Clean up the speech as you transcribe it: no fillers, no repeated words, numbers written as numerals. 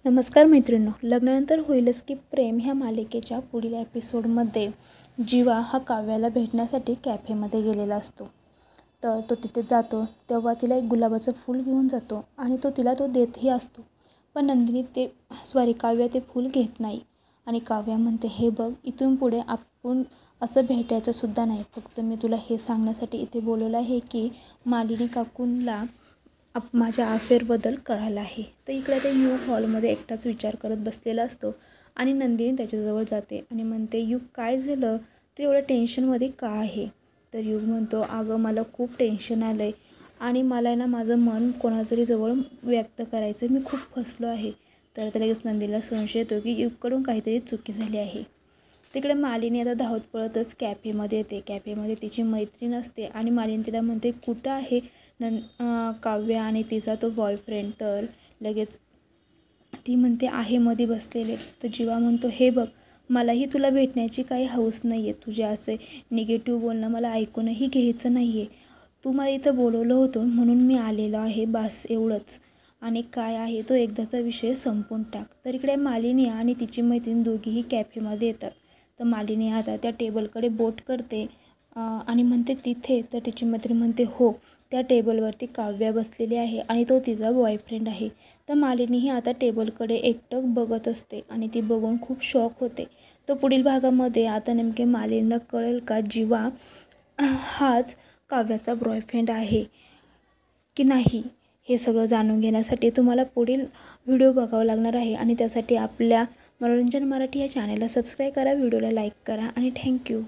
नमस्कार मैत्रिणींनो, लग्नानंतर होईलच की प्रेम ह्या मालिकेच्या पुढील एपिसोडमध्ये जीवा हा काव्याला भेटण्यासाठी कॅफेमध्ये गेलेला असतो। तर तो तिथे जातो तेव्हा तिला एक गुलाबाचं फूल घेऊन जातो आणि तिला देतही असतो। पण नंदिनी काव्या ते फूल घेत नाही आणि काव्या म्हणते, हे बघ, इथून पुढे आपण असं भेटायचं सुद्धा नाही। फक्त मी तुला हे सांगण्यासाठी इथे बोलवलं आहे की मालिनी काकूंला माझ्या अफेअरबद्दल कळालं आहे। तर इकडे ते युग हॉलमध्ये एकटाच विचार करत बसलेला असतो आणि नंदिनी त्याच्याजवळ जाते आणि म्हणते, युग काय झालं, तू एवढ्या टेन्शनमध्ये का आहे? तर युग म्हणतो, अगं मला खूप टेन्शन आलं आहे आणि मला ना माझं मन कोणातरी जवळ व्यक्त करायचं, मी खूप फसलो आहे। तर लगेच नंदिनीला संशय येतो की युगकडून काहीतरी चुकी झाली आहे। तिकडे मालिनी आता धावत पळतच कॅफेमध्ये येते। कॅफेमध्ये तिची मैत्रीण असते आणि मालिनी तिला म्हणते, कुठं आहे काव्या आणि तिचा तो बॉयफ्रेंड? तर लगेच ती म्हणते, आहे मध्ये बसलेले। तर जीवा म्हणतो, हे बघ, मलाही तुला भेटण्याची काही हौस नाही आहे। तुझे असे निगेटिव्ह बोलणं मला ऐकूनही घ्यायचं नाही आहे। तू मला इथं बोलवलं होतं म्हणून मी आलेलो आहे, बस एवढंच। आणि काय आहे तो एकदाचा विषय संपवून टाक। तर इकडे मालिनी आणि तिची मैत्रीण दोघीही कॅफेमध्ये येतात। तर मालिनी आता त्या टेबलकडे बोट करते आणि म्हणते, तिथे? तर तिची मैत्रीण म्हणते, हो, त्या टेबलवरती काव्या बसलेली आहे आणि तो तिचा बॉयफ्रेंड आहे। तर मालिनीही आता टेबलकडे एकटक बघत असते आणि ती बघून खूप शॉक होते। तर पुढील भागामध्ये आता नेमके मालिनीला कळेल का जीवा हाच काव्याचा बॉयफ्रेंड आहे की नाही? हे सगळं जाणून घेण्यासाठी तुम्हाला पुढील व्हिडिओ बघावा लागणार आहे आणि त्यासाठी आपल्या मनोरंजन मराठी या चॅनलला सबस्क्राईब करा, व्हिडिओला लाईक करा आणि थँक्यू।